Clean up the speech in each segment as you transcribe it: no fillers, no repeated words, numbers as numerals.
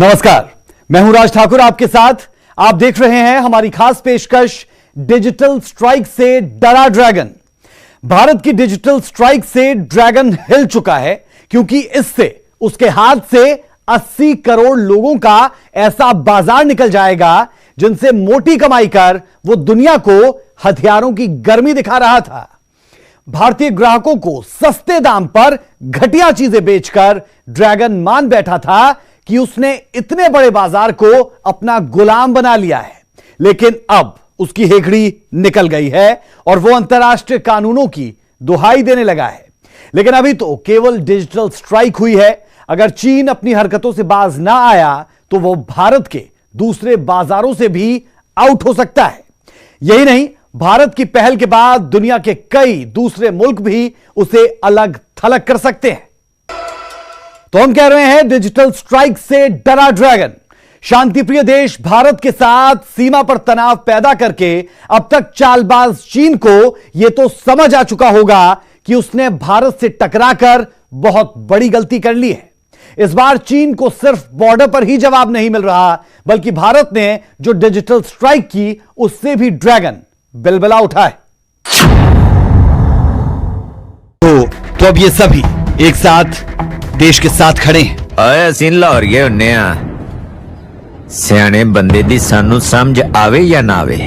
नमस्कार, मैं हूं राज ठाकुर आपके साथ। आप देख रहे हैं हमारी खास पेशकश डिजिटल स्ट्राइक से डरा ड्रैगन। भारत की डिजिटल स्ट्राइक से ड्रैगन हिल चुका है क्योंकि इससे उसके हाथ से 80 करोड़ लोगों का ऐसा बाजार निकल जाएगा जिनसे मोटी कमाई कर वो दुनिया को हथियारों की गर्मी दिखा रहा था। भारतीय ग्राहकों को सस्ते दाम पर घटिया चीजें बेचकर ड्रैगन मान बैठा था कि उसने इतने बड़े बाजार को अपना गुलाम बना लिया है, लेकिन अब उसकी हेकड़ी निकल गई है और वो अंतर्राष्ट्रीय कानूनों की दुहाई देने लगा है। लेकिन अभी तो केवल डिजिटल स्ट्राइक हुई है। अगर चीन अपनी हरकतों से बाज ना आया तो वो भारत के दूसरे बाजारों से भी आउट हो सकता है। यही नहीं, भारत की पहल के बाद दुनिया के कई दूसरे मुल्क भी उसे अलग थलग कर सकते हैं। तो हम कह रहे हैं डिजिटल स्ट्राइक से डरा ड्रैगन। शांतिप्रिय देश भारत के साथ सीमा पर तनाव पैदा करके अब तक चालबाज चीन को यह तो समझ आ चुका होगा कि उसने भारत से टकराकर बहुत बड़ी गलती कर ली है। इस बार चीन को सिर्फ बॉर्डर पर ही जवाब नहीं मिल रहा, बल्कि भारत ने जो डिजिटल स्ट्राइक की उससे भी ड्रैगन बिलबिला उठा है। तो अब ये सभी एक साथ देश के साथ खड़े हैं। ओए ਅਸੀਂ ਲਾਹੌਰ ਗਏ ਹੁੰਨੇ ਆ ਸਿਆਣੇ ਬੰਦੇ ਦੀ ਸਾਨੂੰ ਸਮਝ ਆਵੇ ਜਾਂ ਨਾ ਆਵੇ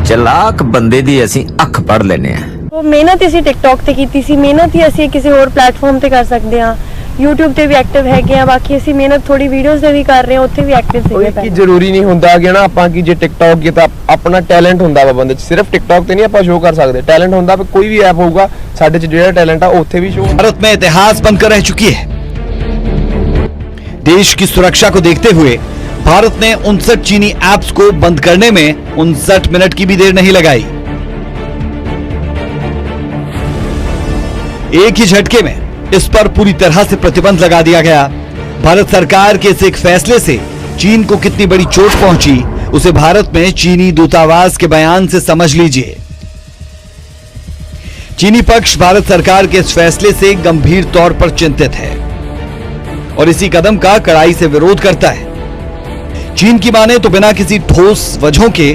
ਚਲਾਕ ਬੰਦੇ ਦੀ ਅਸੀਂ ਅੱਖ ਪੜ ਲੈਨੇ ਆ। ਉਹ ਮਿਹਨਤ ਅਸੀਂ ਟਿਕਟੌਕ ਤੇ ਕੀਤੀ ਸੀ, ਮਿਹਨਤ ਹੀ ਅਸੀਂ ਕਿਸੇ ਹੋਰ ਪਲੇਟਫਾਰਮ ਤੇ ਕਰ ਸਕਦੇ ਹਾਂ। YouTube ਤੇ ਵੀ ਐਕਟਿਵ ਹੈਗੇ ਆ, ਬਾਕੀ ਅਸੀਂ ਮਿਹਨਤ ਥੋੜੀ ਵੀਡੀਓਜ਼ ਤੇ ਵੀ ਕਰ ਰਹੇ ਹਾਂ, ਉੱਥੇ ਵੀ ਐਕਟਿਵ ਸੀਗੇ। ਕੋਈ ਜ਼ਰੂਰੀ ਨਹੀਂ ਹੁੰਦਾ ਕਿ ਨਾ ਆਪਾਂ ਕੀ ਜੇ ਟਿਕਟੌਕ ਕੀ ਤਾਂ ਆਪਣਾ ਟੈਲੈਂਟ ਹੁੰਦਾ ਵਾ ਬੰਦੇ 'ਚ, ਸਿਰਫ ਟਿਕਟੌਕ ਤੇ ਨਹੀਂ ਆਪਾਂ ਸ਼ੋਅ ਕਰ ਸਕਦੇ। ਟੈਲੈਂਟ ਹੁੰਦਾ ਵੀ ਕੋਈ ਵੀ ਐਪ ਹੋਊਗਾ ਸਾਡੇ 'ਚ ਜਿਹੜਾ ਟੈਲੈंट ਆ ਉੱਥੇ भी शो। भारत में इतिहास बनकर रह चुकी है। देश की सुरक्षा को देखते हुए भारत ने 59 चीनी ऐप्स को बंद करने में 59 मिनट की भी देर नहीं लगाई। एक ही झटके में इस पर पूरी तरह से प्रतिबंध लगा दिया गया। भारत सरकार के इस एक फैसले से चीन को कितनी बड़ी चोट पहुंची उसे भारत में चीनी दूतावास के बयान से समझ लीजिए। चीनी पक्ष भारत सरकार के इस फैसले से गंभीर तौर पर चिंतित है और इसी कदम का कड़ाई से विरोध करता है। चीन की माने तो बिना किसी ठोस वजहों के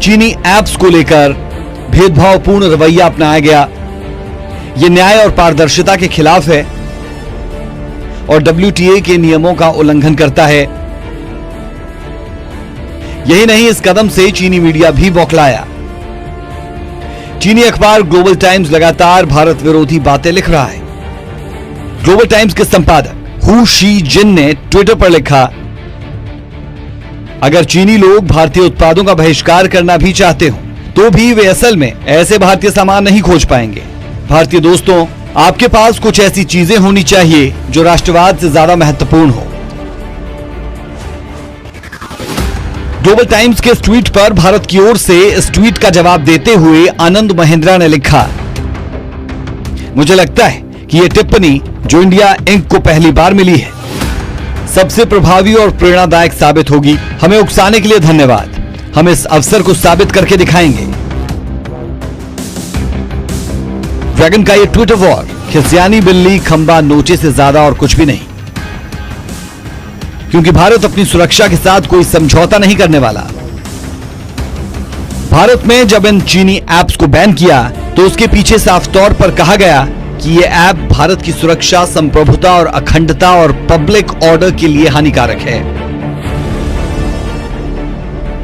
चीनी ऐप्स को लेकर भेदभावपूर्ण रवैया अपनाया गया। यह न्याय और पारदर्शिता के खिलाफ है और WTA के नियमों का उल्लंघन करता है। यही नहीं, इस कदम से चीनी मीडिया भी बौखलाया। चीनी अखबार ग्लोबल टाइम्स लगातार भारत विरोधी बातें लिख रहा है। ग्लोबल टाइम्स के संपादक हु शी जिन ने ट्विटर पर लिखा, अगर चीनी लोग भारतीय उत्पादों का बहिष्कार करना भी चाहते हो तो भी वे असल में ऐसे भारतीय सामान नहीं खोज पाएंगे। भारतीय दोस्तों, आपके पास कुछ ऐसी चीजें होनी चाहिए जो राष्ट्रवाद से ज्यादा महत्वपूर्ण हो। ग्लोबल टाइम्स के इस ट्वीट पर भारत की ओर से इस ट्वीट का जवाब देते हुए आनंद महिंद्रा ने लिखा, मुझे लगता है कि यह टिप्पणी जो इंडिया इंक को पहली बार मिली है सबसे प्रभावी और प्रेरणादायक साबित होगी। हमें उकसाने के लिए धन्यवाद। हम इस अवसर को साबित करके दिखाएंगे। ड्रैगन का यह ट्विटर वॉर खिसियानी बिल्ली खंबा नोचे से ज्यादा और कुछ भी नहीं, क्योंकि भारत अपनी सुरक्षा के साथ कोई समझौता नहीं करने वाला। भारत में जब इन चीनी ऐप्स को बैन किया तो उसके पीछे साफ तौर पर कहा गया कि ये ऐप भारत की सुरक्षा, संप्रभुता और अखंडता और पब्लिक ऑर्डर के लिए हानिकारक है।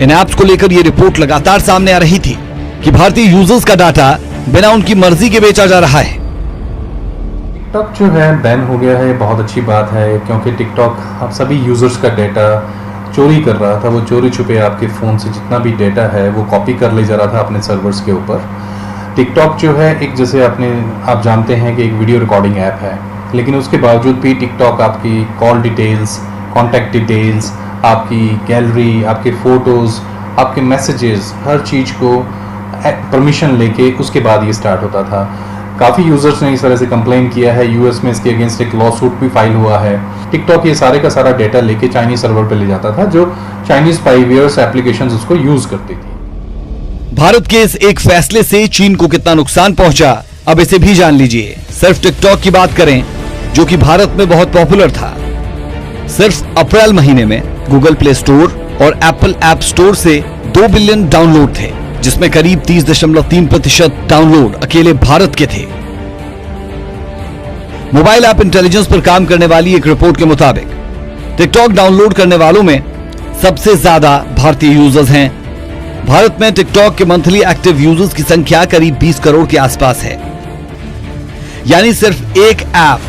इन ऐप्स को लेकर यह रिपोर्ट लगातार सामने आ रही थी कि भारतीय यूजर्स का डाटा बिना उनकी मर्जी के बेचा जा रहा है। टिकटॉक जो है बैन हो गया है, बहुत अच्छी बात है, क्योंकि टिकटॉक आप सभी यूजर्स का डेटा चोरी कर रहा था। वो चोरी छुपे आपके फ़ोन से जितना भी डेटा है वो कॉपी कर ले जा रहा था अपने सर्वर्स के ऊपर। टिकटॉक जो है एक, जैसे आप जानते हैं कि एक वीडियो रिकॉर्डिंग ऐप है, लेकिन उसके बावजूद भी टिकटॉक आपकी कॉल डिटेल्स, कॉन्टैक्ट डिटेल्स, आपकी गैलरी, आपके फ़ोटोज़, आपके मैसेजेस, हर चीज़ को परमिशन लेके उसके बाद ये स्टार्ट होता था। काफ़ी यूजर्स ने इस तरह से कंप्लेन किया है। यूएस में इसके अगेंस्ट एक लॉ सूट भी फाइल हुआ है। टिकटॉक ये सारे का सारा डेटा लेके चाइनीज सर्वर पे ले जाता था, जो चाइनीज स्पाईवेयर्स एप्लीकेशंस उसको यूज करती थी। भारत के इस एक फैसले से चीन को कितना नुकसान पहुंचा, अब इसे भी जान लीजिए। सिर्फ टिकटॉक की बात करें, जो कि भारत में बहुत पॉपुलर था, सिर्फ अप्रैल महीने में गूगल प्ले स्टोर और एप्पल ऐप स्टोर से 2 बिलियन डाउनलोड थे, जिसमें करीब 30.3% डाउनलोड अकेले भारत के थे। मोबाइल ऐप इंटेलिजेंस पर काम करने वाली एक रिपोर्ट के मुताबिक टिकटॉक डाउनलोड करने वालों में सबसे ज्यादा भारतीय यूजर्स हैं। भारत में टिकटॉक के मंथली एक्टिव यूजर्स की संख्या करीब 20 करोड़ के आसपास है। यानी सिर्फ एक ऐप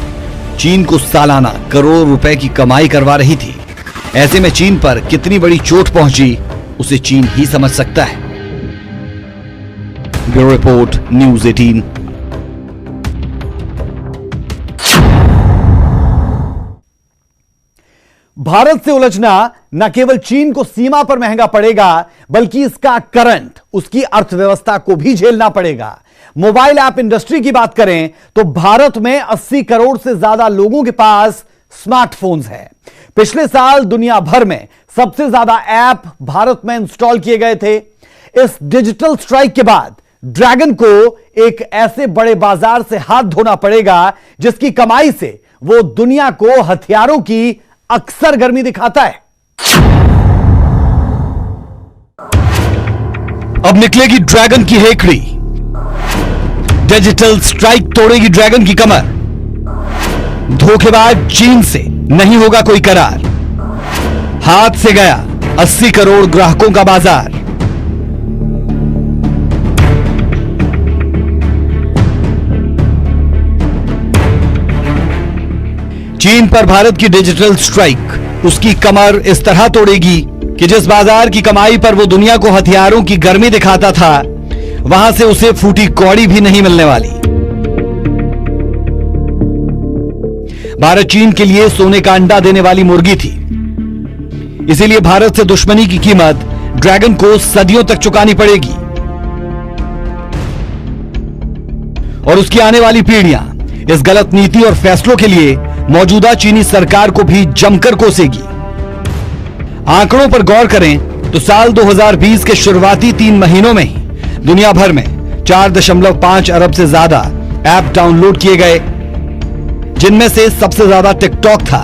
चीन को सालाना करोड़ रुपए की कमाई करवा रही थी। ऐसे में चीन पर कितनी बड़ी चोट पहुंची उसे चीन ही समझ सकता है। Bureau report, news 18। भारत से उलझना न केवल चीन को सीमा पर महंगा पड़ेगा, बल्कि इसका करंट उसकी अर्थव्यवस्था को भी झेलना पड़ेगा। मोबाइल ऐप इंडस्ट्री की बात करें तो भारत में 80 करोड़ से ज्यादा लोगों के पास स्मार्टफोन्स हैं। पिछले साल दुनिया भर में सबसे ज्यादा ऐप भारत में इंस्टॉल किए गए थे। इस डिजिटल स्ट्राइक के बाद ड्रैगन को एक ऐसे बड़े बाजार से हाथ धोना पड़ेगा जिसकी कमाई से वो दुनिया को हथियारों की अक्सर गर्मी दिखाता है। अब निकलेगी ड्रैगन की हेकड़ी। डिजिटल स्ट्राइक तोड़ेगी ड्रैगन की कमर। धोखेबाज चीन से नहीं होगा कोई करार। हाथ से गया 80 करोड़ ग्राहकों का बाजार। चीन पर भारत की डिजिटल स्ट्राइक उसकी कमर इस तरह तोड़ेगी कि जिस बाजार की कमाई पर वो दुनिया को हथियारों की गर्मी दिखाता था, वहां से उसे फूटी कौड़ी भी नहीं मिलने वाली। भारत चीन के लिए सोने का अंडा देने वाली मुर्गी थी। इसीलिए भारत से दुश्मनी की कीमत ड्रैगन को सदियों तक चुकानी पड़ेगी और उसकी आने वाली पीढ़ियां इस गलत नीति और फैसलों के लिए मौजूदा चीनी सरकार को भी जमकर कोसेगी। आंकड़ों पर गौर करें तो साल 2020 के शुरुआती 3 महीनों में ही दुनिया भर में 4.5 अरब से ज्यादा ऐप डाउनलोड किए गए, जिनमें से सबसे ज्यादा टिकटॉक था।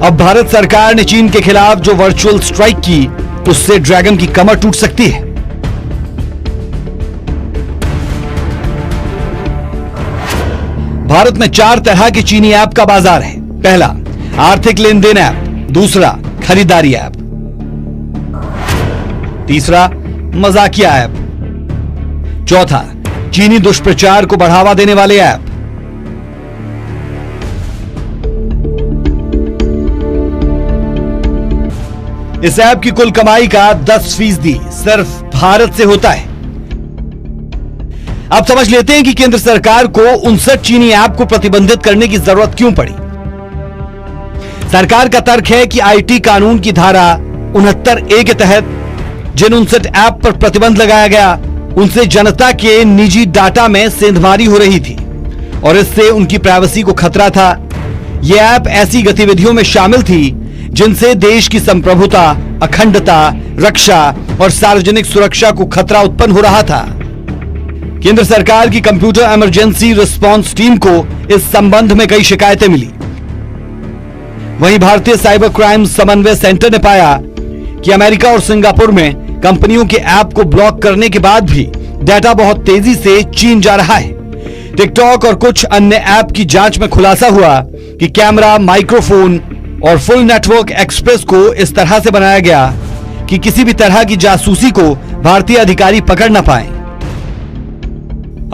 अब भारत सरकार ने चीन के खिलाफ जो वर्चुअल स्ट्राइक की, उससे ड्रैगन की कमर टूट सकती है। भारत में 4 तरह के चीनी ऐप का बाजार है। पहला, आर्थिक लेन देन ऐप। दूसरा, खरीदारी ऐप। तीसरा, मजाकिया ऐप। चौथा, चीनी दुष्प्रचार को बढ़ावा देने वाले ऐप। इस ऐप की कुल कमाई का 10% सिर्फ भारत से होता है। अब समझ लेते हैं कि केंद्र सरकार को 59 चीनी ऐप को प्रतिबंधित करने की जरूरत क्यों पड़ी। सरकार का तर्क है कि आईटी कानून की धारा 69A के तहत जिन 59 ऐप पर प्रतिबंध लगाया गया, उनसे जनता के निजी डाटा में सेंधमारी हो रही थी और इससे उनकी प्राइवेसी को खतरा था। ये ऐप ऐसी गतिविधियों में शामिल थी जिनसे देश की संप्रभुता, अखंडता, रक्षा और सार्वजनिक सुरक्षा को खतरा उत्पन्न हो रहा था। केंद्र सरकार की कंप्यूटर इमरजेंसी रिस्पांस टीम को इस संबंध में कई शिकायतें मिली। वहीं भारतीय साइबर क्राइम समन्वय सेंटर ने पाया कि अमेरिका और सिंगापुर में कंपनियों के ऐप को ब्लॉक करने के बाद भी डेटा बहुत तेजी से चीन जा रहा है। टिकटॉक और कुछ अन्य ऐप की जांच में खुलासा हुआ कि कैमरा, माइक्रोफोन और फुल नेटवर्क एक्सप्रेस को इस तरह से बनाया गया कि किसी भी तरह की जासूसी को भारतीय अधिकारी पकड़ न पाए।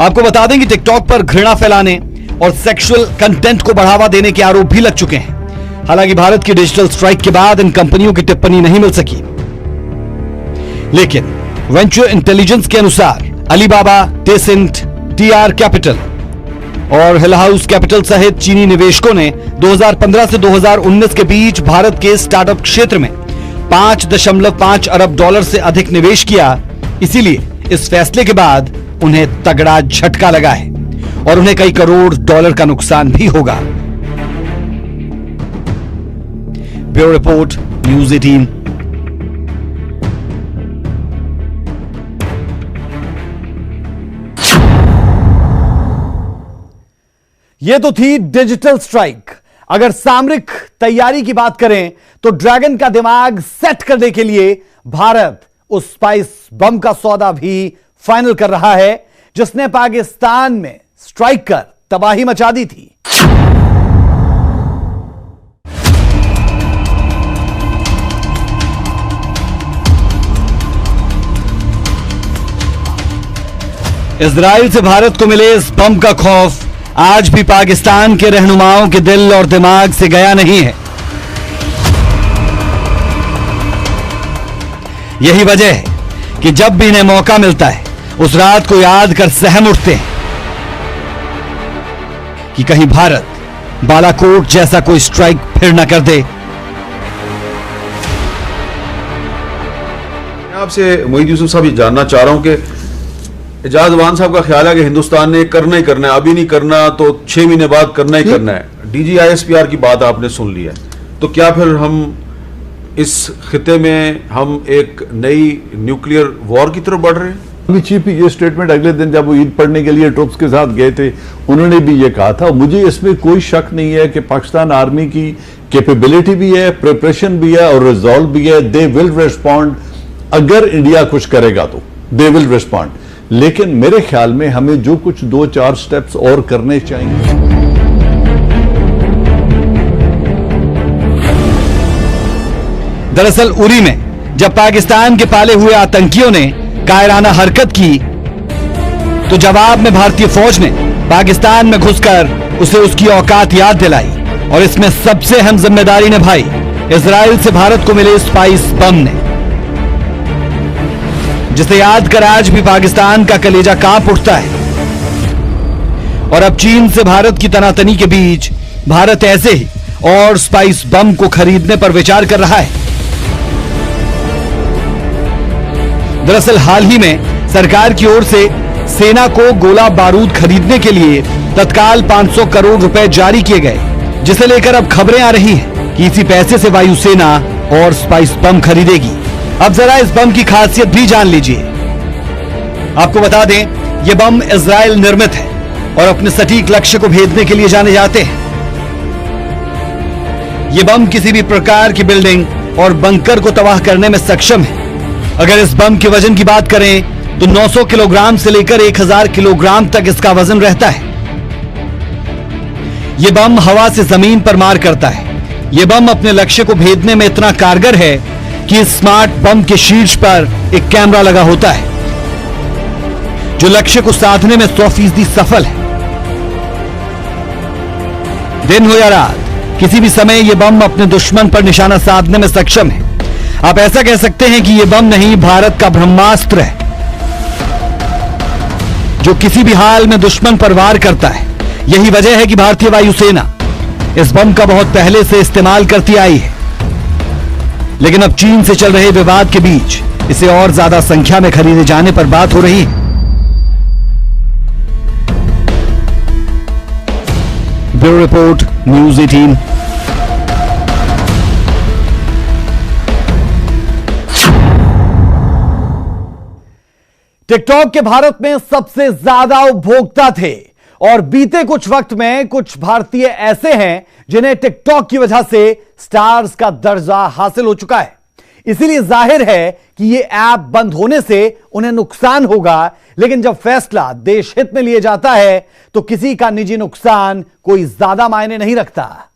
आपको बता दें कि टिकटॉक पर घृणा फैलाने और सेक्सुअल कंटेंट को बढ़ावा देने के आरोप भी लग चुके हैं। हालांकि भारत की डिजिटल स्ट्राइक के बाद इन कंपनियों की टिप्पणी नहीं मिल सकी, लेकिन वेंचर इंटेलिजेंस के अनुसार अलीबाबा, टेसेंट, टीआर कैपिटल और हिल हाउस कैपिटल सहित चीनी निवेशकों ने 2015 से 2019 के बीच भारत के स्टार्टअप क्षेत्र में $5.5 अरब से अधिक निवेश किया। इसीलिए इस फैसले के बाद उन्हें तगड़ा झटका लगा है और उन्हें कई करोड़ डॉलर का नुकसान भी होगा। Bureau report, news 18। ये तो थी डिजिटल स्ट्राइक। अगर सामरिक तैयारी की बात करें तो ड्रैगन का दिमाग सेट करने के लिए भारत उस स्पाइस बम का सौदा भी फाइनल कर रहा है जिसने पाकिस्तान में स्ट्राइक कर तबाही मचा दी थी। इजराइल से भारत को मिले इस बम का खौफ आज भी पाकिस्तान के रहनुमाओं के दिल और दिमाग से गया नहीं है। यही वजह है कि जब भी इन्हें मौका मिलता है उस रात को याद कर सहम उठते हैं कि कहीं भारत बालाकोट जैसा कोई स्ट्राइक फिर न कर दे। मैं आपसे मोहित यूसुफ साहब ये जानना चाह रहा हूं कि एजाज वान साहब का ख्याल है कि हिंदुस्तान ने करना ही करना है, अभी नहीं करना तो 6 महीने बाद करना ही करना है। DGISPR की बात आपने सुन ली है, तो क्या फिर हम इस खिते में हम एक नई न्यूक्लियर वॉर की तरफ बढ़ रहे हैं? अभी चीफ ये स्टेटमेंट अगले दिन जब वो ईद पढ़ने के लिए ट्रुप्स के साथ गए थे उन्होंने भी ये कहा था। मुझे इसमें कोई शक नहीं है कि पाकिस्तान आर्मी की कैपेबिलिटी भी है, प्रिपरेशन भी है और रिजॉल्व भी है। दे विल रिस्पॉन्ड, अगर इंडिया कुछ करेगा तो दे विल रिस्पॉन्ड। लेकिन मेरे ख्याल में हमें जो कुछ 2-4 स्टेप्स और करने चाहिए। दरअसल उरी में जब पाकिस्तान के पाले हुए आतंकियों ने कायराना हरकत की तो जवाब में भारतीय फौज ने पाकिस्तान में घुसकर उसे उसकी औकात याद दिलाई और इसमें सबसे अहम जिम्मेदारी निभाई इजराइल से भारत को मिले स्पाइस बम ने, जिसे याद कर आज भी पाकिस्तान का कलेजा कांप उठता है। और अब चीन से भारत की तनातनी के बीच भारत ऐसे ही और स्पाइस बम को खरीदने पर विचार कर रहा है। दरअसल हाल ही में सरकार की ओर से सेना को गोला बारूद खरीदने के लिए तत्काल 500 करोड़ रुपए जारी किए गए, जिसे लेकर अब खबरें आ रही हैं कि इसी पैसे से वायुसेना और स्पाइस बम खरीदेगी। अब जरा इस बम की खासियत भी जान लीजिए। आपको बता दें, यह बम इजराइल निर्मित है और अपने सटीक लक्ष्य को भेदने के लिए जाने जाते हैं। यह बम किसी भी प्रकार की बिल्डिंग और बंकर को तबाह करने में सक्षम है। अगर इस बम के वजन की बात करें तो 900 किलोग्राम से लेकर 1000 किलोग्राम तक इसका वजन रहता है। यह बम हवा से जमीन पर मार करता है। यह बम अपने लक्ष्य को भेदने में इतना कारगर है कि इस स्मार्ट बम के शीर्ष पर एक कैमरा लगा होता है जो लक्ष्य को साधने में 100% सफल है। दिन हो या रात, किसी भी समय यह बम अपने दुश्मन पर निशाना साधने में सक्षम है। आप ऐसा कह सकते हैं कि यह बम नहीं, भारत का ब्रह्मास्त्र है जो किसी भी हाल में दुश्मन पर वार करता है। यही वजह है कि भारतीय वायुसेना इस बम का बहुत पहले से इस्तेमाल करती आई है, लेकिन अब चीन से चल रहे विवाद के बीच इसे और ज्यादा संख्या में खरीदे जाने पर बात हो रही है। Bureau report, news 18। टिकटॉक के भारत में सबसे ज्यादा उपभोक्ता थे और बीते कुछ वक्त में कुछ भारतीय ऐसे हैं जिन्हें टिकटॉक की वजह से स्टार्स का दर्जा हासिल हो चुका है। इसीलिए जाहिर है कि यह ऐप बंद होने से उन्हें नुकसान होगा, लेकिन जब फैसला देश हित में लिया जाता है तो किसी का निजी नुकसान कोई ज्यादा मायने नहीं रखता।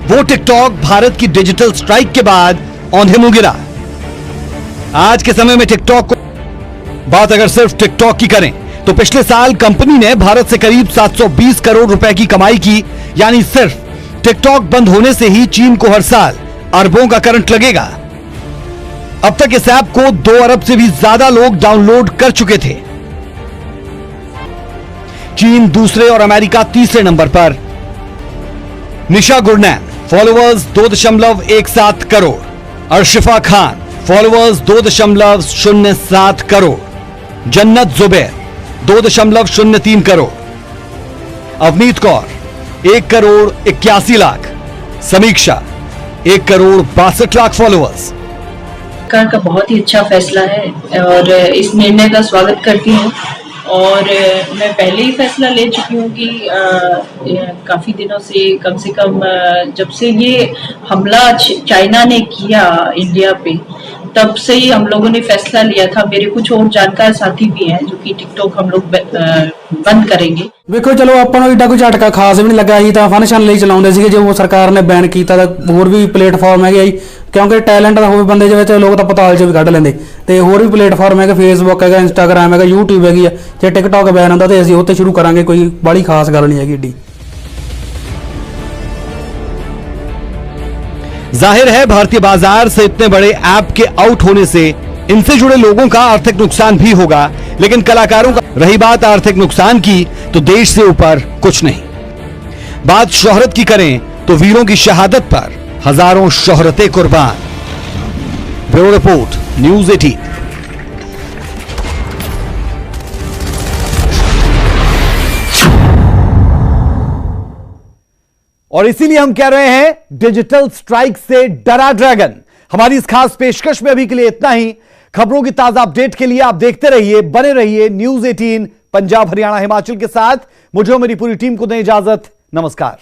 वो टिकटॉक भारत की डिजिटल स्ट्राइक के बाद औंधे मुंह गिरा। आज के समय में टिकटॉक को बात अगर सिर्फ टिकटॉक की करें तो पिछले साल कंपनी ने भारत से करीब 720 करोड़ रुपए की कमाई की, यानी सिर्फ टिकटॉक बंद होने से ही चीन को हर साल अरबों का करंट लगेगा। अब तक इस ऐप को 2 अरब से भी ज्यादा लोग डाउनलोड कर चुके थे। चीन दूसरे और अमेरिका तीसरे नंबर पर। निशा गुरनैन फॉलोअर्स 2.17 करोड़। अर्शिफा खान फॉलोअर्स 2.07 करोड़। जन्नत जुबैर 2.03 करोड़। अवनीत कौर 1 करोड़ 81 लाख। समीक्षा 1 करोड़ 62 लाख फॉलोअर्स। सरकार का बहुत ही अच्छा फैसला है और इस निर्णय का स्वागत करती हूँ और मैं पहले ही फैसला ले चुकी हूँ कि काफ़ी दिनों से कम जब से ये हमला चाइना ने किया इंडिया पे, तब से ही हम लोगों ने फैसला लिया था। मेरे कुछ और जानकार साथी भी हैं जो कि टिकटॉक हम लोग बंद करेंगे। ਵੇਖੋ ਚਲੋ ਆਪਾਂ ਨੂੰ ਏਡਾ ਕੋਈ ਝਟਕਾ ਖਾਸ ਵੀ ਨਹੀਂ ਲੱਗਾ ਸੀ, ਤਾਂ ਫੰਕਸ਼ਨ ਲਈ ਚਲਾਉਂਦੇ ਸੀਗੇ। ਜੇ ਉਹ ਸਰਕਾਰ ਨੇ ਬੈਨ ਕੀਤਾ ਤਾਂ ਹੋਰ ਵੀ ਪਲੇਟਫਾਰਮ ਹੈਗੇ ਜੀ, ਕਿਉਂਕਿ ਟੈਲੈਂਟ ਦਾ ਹੋਵੇ ਬੰਦੇ ਦੇ ਵਿੱਚ ਲੋਕ ਤਾਂ ਪਤਾਲ 'ਚ ਵੀ ਕੱਢ ਲੈਂਦੇ। ਤੇ ਹੋਰ ਵੀ ਪਲੇਟਫਾਰਮ ਹੈਗੇ, ਫੇਸਬੁੱਕ ਹੈਗਾ, ਇੰਸਟਾਗ੍ਰਾਮ ਹੈਗਾ, YouTube ਹੈਗੀ ਆ। ਜੇ ਟਿਕਟੌਕ ਬੈਨ ਹੁੰਦਾ ਤੇ ਅਸੀਂ ਉਹ 'ਤੇ ਸ਼ੁਰੂ ਕਰਾਂਗੇ, ਕੋਈ ਬੜੀ ਖਾਸ ਗੱਲ ਨਹੀਂ ਹੈਗੀ ਏਡੀ। जाहिर है भारतीय बाजार से इतने बड़े ऐप के आउट होने से इनसे जुड़े लोगों का आर्थिक नुकसान भी होगा, लेकिन कलाकारों का रही बात आर्थिक नुकसान की तो देश से ऊपर कुछ नहीं। बात शोहरत की करें तो वीरों की शहादत पर हजारों शोहरतें कुर्बान। Bureau report, news 18। और इसीलिए हम कह रहे हैं डिजिटल स्ट्राइक से डरा ड्रैगन। हमारी इस खास पेशकश में अभी के लिए इतना ही। खबरों की ताजा अपडेट के लिए आप देखते रहिए, बने रहिए न्यूज़ 18 पंजाब हरियाणा हिमाचल के साथ। मुझे और मेरी पूरी टीम को दें इजाजत। नमस्कार।